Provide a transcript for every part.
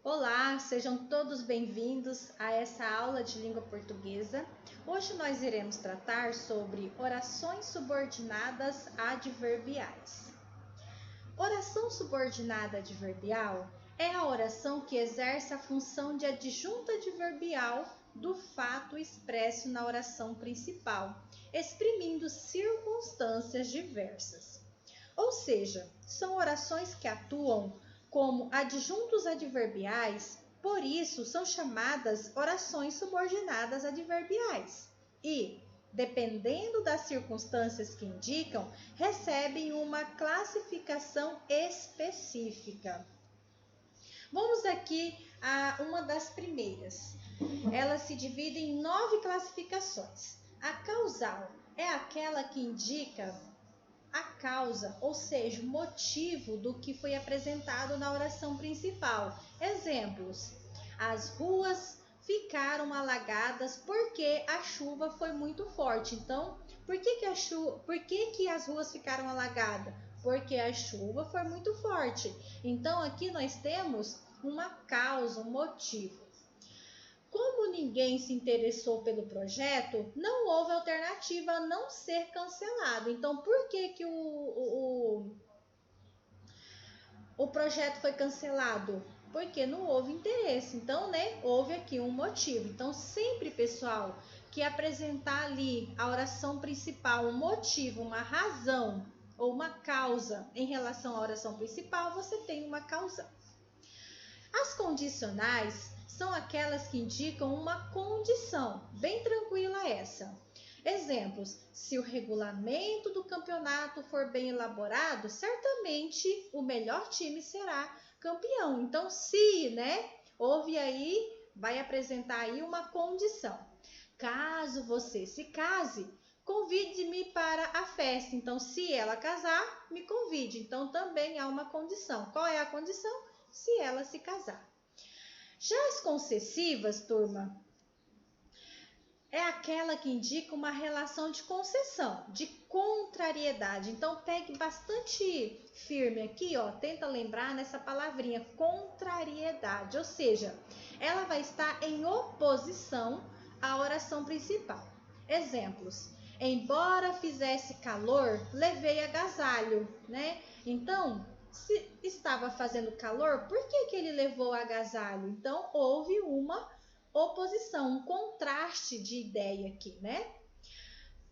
Olá, sejam todos bem-vindos a essa aula de língua portuguesa. Hoje nós iremos tratar sobre orações subordinadas adverbiais. Oração subordinada adverbial é a oração que exerce a função de adjunto adverbial do fato expresso na oração principal, exprimindo circunstâncias diversas. Ou seja, são orações que atuam como adjuntos adverbiais, por isso são chamadas orações subordinadas adverbiais. E, dependendo das circunstâncias que indicam, recebem uma classificação específica. Vamos aqui a uma das primeiras. Ela se divide em 9 classificações. A causal é aquela que indica a causa, ou seja, o motivo do que foi apresentado na oração principal. Exemplos: as ruas ficaram alagadas porque a chuva foi muito forte. Então, por que as ruas ficaram alagadas? Porque a chuva foi muito forte. Então, aqui nós temos uma causa, um motivo. Como ninguém se interessou pelo projeto, não houve alternativa a não ser cancelado. Então, por que o projeto foi cancelado? Porque não houve interesse. Então, houve aqui um motivo. Então, sempre, pessoal, que apresentar ali a oração principal, um motivo, uma razão ou uma causa em relação à oração principal, você tem uma causa. As condicionais são aquelas que indicam uma condição, bem tranquila essa. Exemplos: se o regulamento do campeonato for bem elaborado, certamente o melhor time será campeão. Então, se, houve aí, vai apresentar aí uma condição. Caso você se case, convide-me para a festa. Então, se ela casar, me convide. Então, também há uma condição. Qual é a condição? Se ela se casar. Já as concessivas, turma, é aquela que indica uma relação de concessão, de contrariedade. Então, pegue bastante firme aqui, ó, tenta lembrar nessa palavrinha, contrariedade. Ou seja, ela vai estar em oposição à oração principal. Exemplos: embora fizesse calor, levei agasalho, Então, se estava fazendo calor, por que ele levou agasalho? Então, houve uma oposição, um contraste de ideia aqui,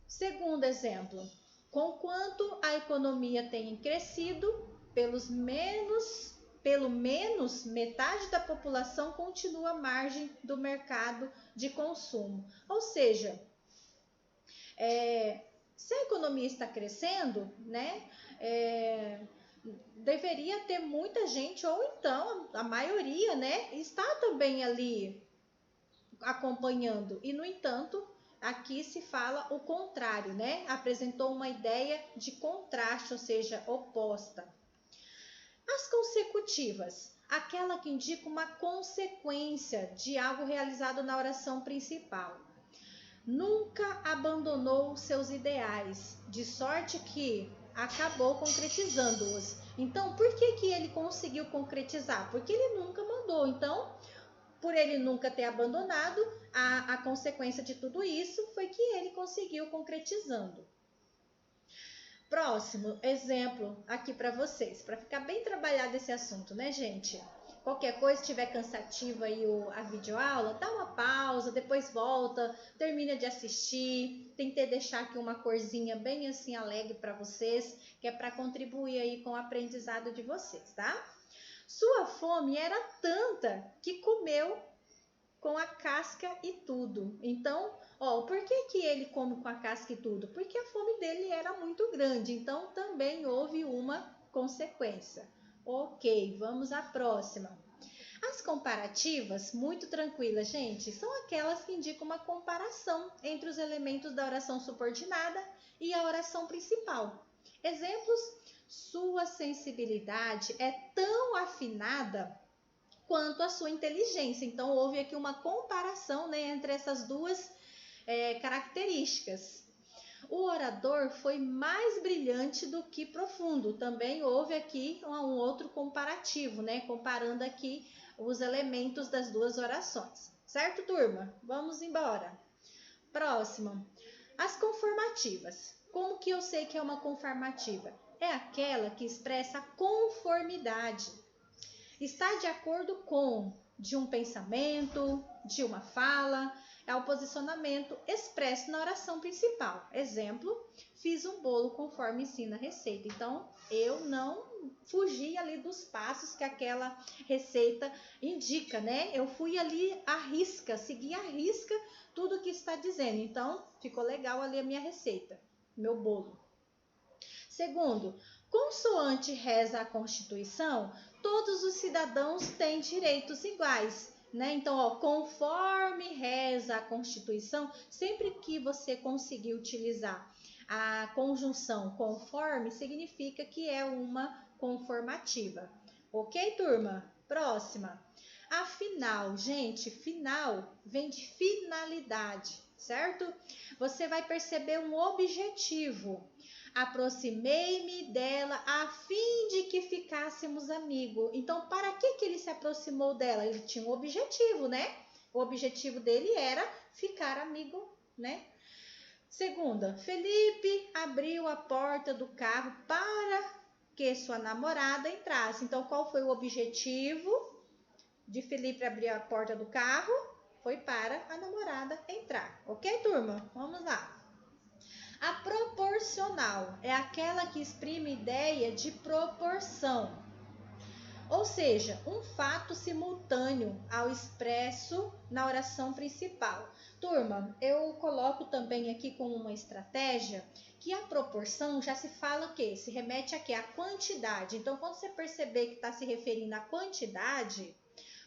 Segundo exemplo: conquanto a economia tenha crescido, pelo menos metade da população continua à margem do mercado de consumo. Ou seja, se a economia está crescendo, deveria ter muita gente, ou então a maioria, está também ali acompanhando. E, no entanto, aqui se fala o contrário, Apresentou uma ideia de contraste, ou seja, oposta. As consecutivas, aquela que indica uma consequência de algo realizado na oração principal. Nunca abandonou seus ideais, de sorte que acabou concretizando-os. Então, por que ele conseguiu concretizar? Porque ele nunca mandou. Então, por ele nunca ter abandonado, a consequência de tudo isso foi que ele conseguiu concretizando. Próximo exemplo aqui para vocês, para ficar bem trabalhado esse assunto, gente? Qualquer coisa, se estiver cansativo aí a videoaula, dá uma pausa, depois volta, termina de assistir. Tentei deixar aqui uma corzinha bem assim alegre para vocês, que é para contribuir aí com o aprendizado de vocês, tá? Sua fome era tanta que comeu com a casca e tudo. Então, por que ele come com a casca e tudo? Porque a fome dele era muito grande. Então, também houve uma consequência. Ok, vamos à próxima. As comparativas, muito tranquilas, gente, são aquelas que indicam uma comparação entre os elementos da oração subordinada e a oração principal. Exemplos: sua sensibilidade é tão afinada quanto a sua inteligência. Então, houve aqui uma comparação entre essas duas características. O orador foi mais brilhante do que profundo. Também houve aqui um outro comparativo, né? Comparando aqui os elementos das duas orações. Certo, turma? Vamos embora. Próxima. As conformativas. Como que eu sei que é uma conformativa? É aquela que expressa conformidade. Está de acordo com de um pensamento, de uma fala, é o posicionamento expresso na oração principal. Exemplo, fiz um bolo conforme ensina a receita. Então, eu não fugi ali dos passos que aquela receita indica, né? Eu fui ali à risca, segui à risca tudo que está dizendo. Então, ficou legal ali a minha receita, meu bolo. Segundo, consoante reza a Constituição, todos os cidadãos têm direitos iguais, né? Então, ó, conforme reza a Constituição, sempre que você conseguir utilizar a conjunção conforme, significa que é uma conformativa. Ok, turma? Próxima. Afinal, gente, final vem de finalidade, certo? Você vai perceber um objetivo. Aproximei-me dela a fim de que ficássemos amigos. Então, para que ele se aproximou dela? Ele tinha um objetivo, né? O objetivo dele era ficar amigo, né? Segunda, Felipe abriu a porta do carro para que sua namorada entrasse. Então, qual foi o objetivo de Felipe abrir a porta do carro? Foi para a namorada entrar. Ok, turma? Vamos lá. A proporcional é aquela que exprime ideia de proporção, ou seja, um fato simultâneo ao expresso na oração principal. Turma, eu coloco também aqui como uma estratégia que a proporção já se fala o quê? Se remete a quê? A quantidade. Então, quando você perceber que está se referindo à quantidade,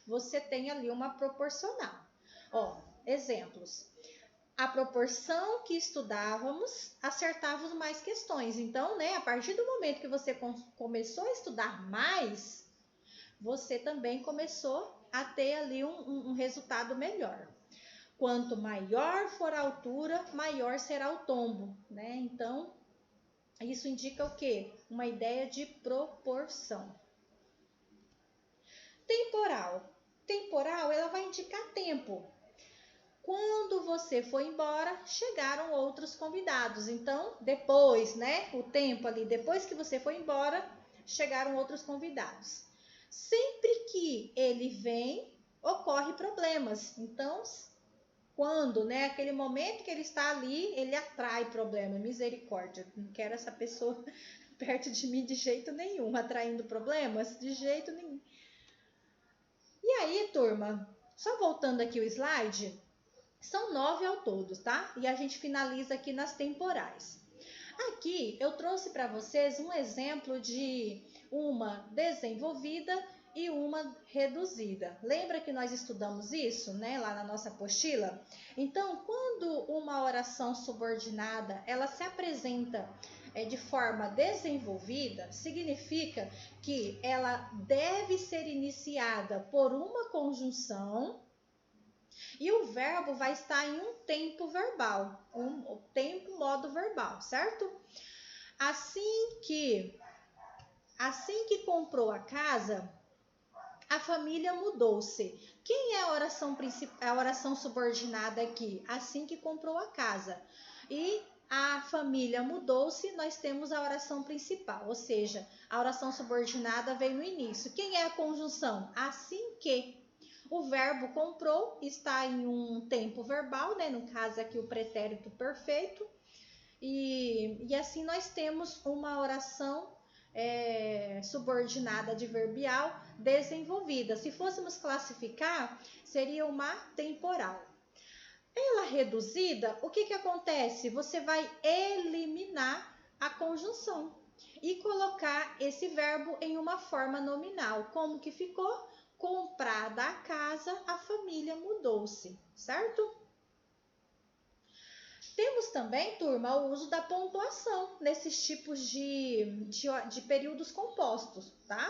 você tem ali uma proporcional. Ó, exemplos. A proporção que estudávamos, acertávamos mais questões. Então, né, a partir do momento que você começou a estudar mais, você também começou a ter ali um resultado melhor. Quanto maior for a altura, maior será o tombo, né? Então, isso indica o quê? Uma ideia de proporção. Temporal. Temporal, ela vai indicar tempo. Quando você foi embora, chegaram outros convidados. Então, depois, né? O tempo ali, depois que você foi embora, chegaram outros convidados. Sempre que ele vem, ocorre problemas. Então, quando, né? Aquele momento que ele está ali, ele atrai problema. Misericórdia. Não quero essa pessoa perto de mim de jeito nenhum, atraindo problemas de jeito nenhum. E aí, turma, só voltando aqui o slide. São 9 ao todo, tá? E a gente finaliza aqui nas temporais. Aqui eu trouxe para vocês um exemplo de uma desenvolvida e uma reduzida. Lembra que nós estudamos isso, né, lá na nossa apostila? Então, quando uma oração subordinada, ela se apresenta de forma desenvolvida, significa que ela deve ser iniciada por uma conjunção e o verbo vai estar em um tempo verbal, modo verbal, certo? Assim que comprou a casa, a família mudou-se. Quem é a oração principal, a oração subordinada aqui? Assim que comprou a casa. E a família mudou-se, nós temos a oração principal, ou seja, a oração subordinada veio no início. Quem é a conjunção? Assim que. O verbo comprou está em um tempo verbal, né? No caso aqui o pretérito perfeito. E assim nós temos uma oração subordinada adverbial desenvolvida. Se fôssemos classificar, seria uma temporal. Ela reduzida, o que acontece? Você vai eliminar a conjunção e colocar esse verbo em uma forma nominal. Como que ficou? Comprada a casa, a família mudou-se, certo? Temos também, turma, o uso da pontuação nesses tipos de períodos compostos, tá?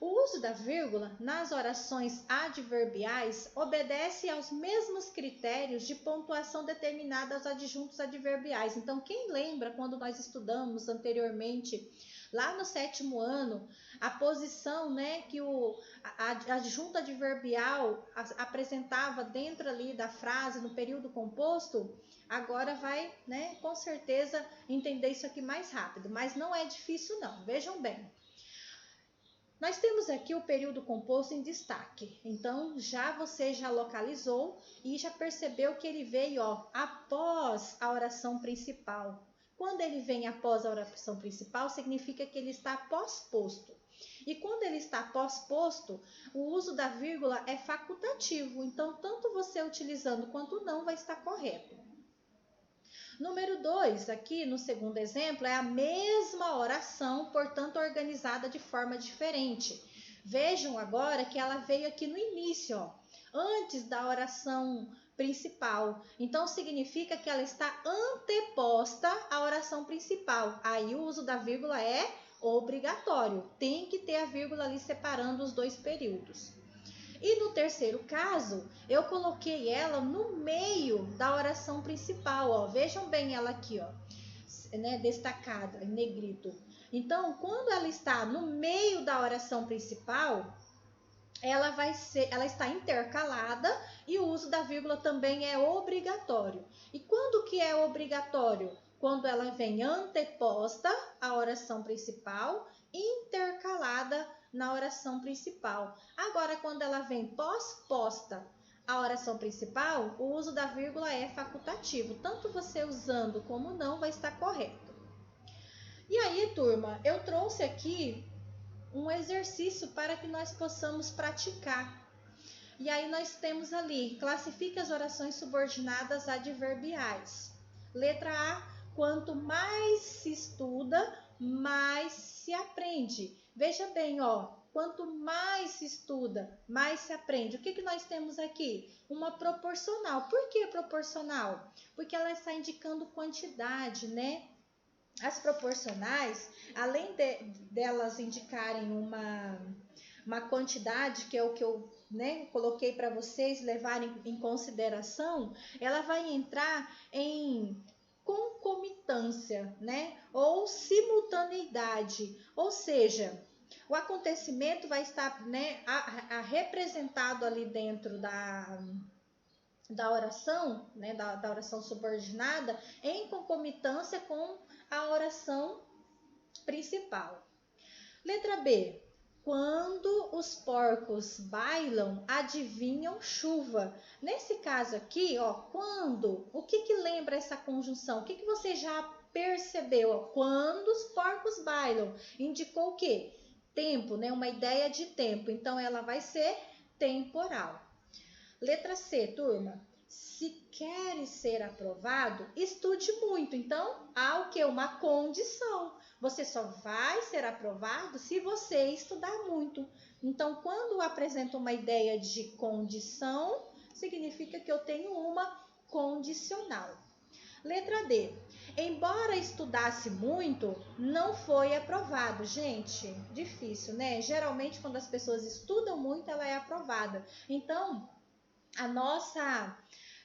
O uso da vírgula nas orações adverbiais obedece aos mesmos critérios de pontuação determinados aos adjuntos adverbiais. Então, quem lembra quando nós estudamos anteriormente, lá no 7º ano, a posição, né, que a adjunto adverbial apresentava dentro ali da frase, no período composto, agora vai, né, com certeza entender isso aqui mais rápido, mas não é difícil não, vejam bem. Nós temos aqui o período composto em destaque, então você já localizou e já percebeu que ele veio após a oração principal. Quando ele vem após a oração principal, significa que ele está pós-posto. E quando ele está pós-posto, o uso da vírgula é facultativo, então tanto você utilizando quanto não vai estar correto. Número 2, aqui no segundo exemplo, é a mesma oração, portanto organizada de forma diferente. Vejam agora que ela veio aqui no início, antes da oração principal. Então, significa que ela está anteposta à oração principal. Aí o uso da vírgula é obrigatório. Tem que ter a vírgula ali separando os dois períodos. E no terceiro caso, eu coloquei ela no meio da oração principal, Vejam bem ela aqui, né, destacada, em negrito. Então, quando ela está no meio da oração principal, ela está intercalada e o uso da vírgula também é obrigatório. E quando que é obrigatório? Quando ela vem anteposta à oração principal, intercalada na oração principal. Agora, quando ela vem pós-posta à oração principal, o uso da vírgula é facultativo. Tanto você usando como não vai estar correto. E aí, turma, eu trouxe aqui um exercício para que nós possamos praticar. E aí nós temos ali, classifique as orações subordinadas adverbiais. Letra A, quanto mais se estuda, mais se aprende. Veja bem, quanto mais se estuda, mais se aprende. O que nós temos aqui? Uma proporcional. Por que proporcional? Porque ela está indicando quantidade, né? As proporcionais, além delas indicarem uma quantidade, que é o que eu, né, coloquei para vocês levarem em consideração, ela vai entrar em concomitância, né, ou simultaneidade, ou seja, o acontecimento vai estar, né, representado ali dentro da oração, né, da oração subordinada, em concomitância com a oração principal. Letra B. Quando os porcos bailam, adivinham chuva. Nesse caso aqui, quando, o que lembra essa conjunção? O que você já percebeu? Quando os porcos bailam, indicou o quê? Tempo, né? Uma ideia de tempo. Então, ela vai ser temporal. Letra C, turma. Se quer ser aprovado, estude muito. Então, há o que? Uma condição. Você só vai ser aprovado se você estudar muito. Então, quando apresento uma ideia de condição, significa que eu tenho uma condicional. Letra D. Embora estudasse muito, não foi aprovado. Gente, difícil, né? Geralmente, quando as pessoas estudam muito, ela é aprovada. Então, a nossa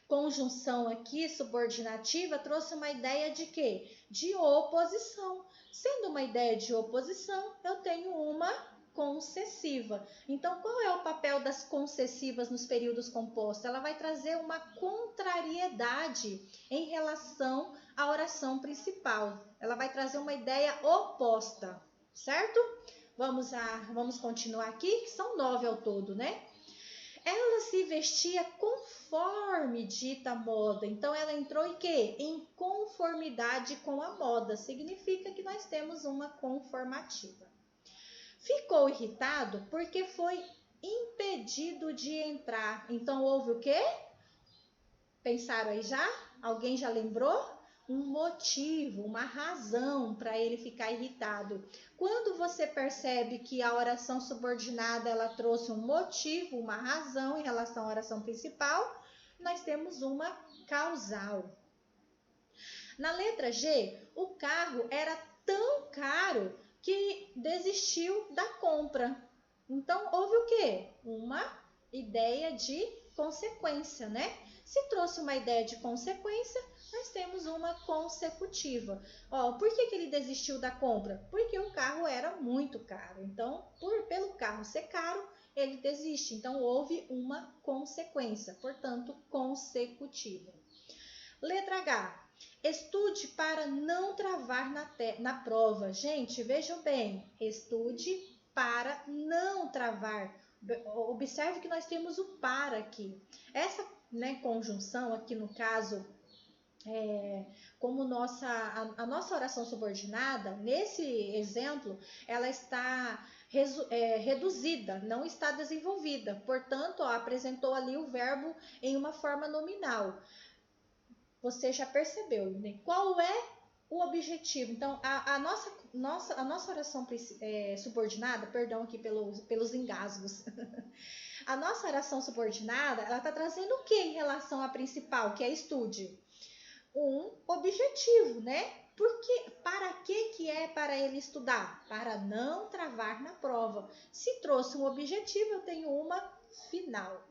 conjunção aqui, subordinativa, trouxe uma ideia de quê? De oposição. Sendo uma ideia de oposição, eu tenho uma concessiva. Então, qual é o papel das concessivas nos períodos compostos? Ela vai trazer uma contrariedade em relação à oração principal. Ela vai trazer uma ideia oposta, certo? Vamos continuar aqui, que são 9 ao todo, né? Ela se vestia conforme dita moda. Então, ela entrou em quê? Em conformidade com a moda. Significa que nós temos uma conformativa. Ficou irritado porque foi impedido de entrar. Então, houve o quê? Pensaram aí já? Alguém já lembrou? Um motivo, uma razão para ele ficar irritado. Quando você percebe que a oração subordinada ela trouxe um motivo, uma razão em relação à oração principal, nós temos uma causal. Na letra G, o carro era tão caro que desistiu da compra. Então, houve o quê? Uma ideia de consequência, né? Se trouxe uma ideia de consequência, nós temos uma consecutiva. Ó, por que ele desistiu da compra? Porque o carro era muito caro. Então, pelo carro ser caro, ele desiste. Então, houve uma consequência, portanto, consecutiva. Letra H. Estude para não travar na prova. Gente, vejam bem. Estude para não travar. Observe que nós temos o para aqui. Essa, né, conjunção aqui no caso, como a nossa oração subordinada, nesse exemplo, ela está reduzida, não está desenvolvida. Portanto, ó, apresentou ali o verbo em uma forma nominal. Você já percebeu, né? Qual é o objetivo? Então, a nossa oração subordinada, perdão aqui pelos engasgos, a nossa oração subordinada, ela está trazendo o que em relação à principal, que é estude? Um objetivo, né? Porque, para que é para ele estudar? Para não travar na prova. Se trouxe um objetivo, eu tenho uma final.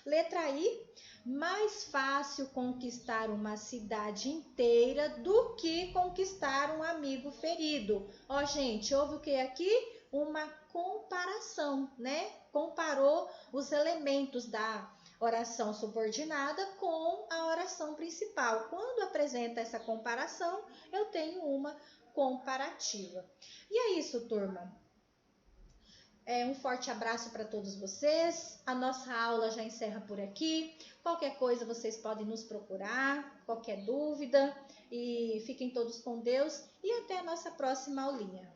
Letra I, mais fácil conquistar uma cidade inteira do que conquistar um amigo ferido. Ó, gente, houve o que aqui? Uma comparação, né? Comparou os elementos da oração subordinada com a oração principal. Quando apresenta essa comparação, eu tenho uma comparativa. E é isso, turma. Um forte abraço para todos vocês. A nossa aula já encerra por aqui. Qualquer coisa vocês podem nos procurar, qualquer dúvida. E fiquem todos com Deus e até a nossa próxima aulinha.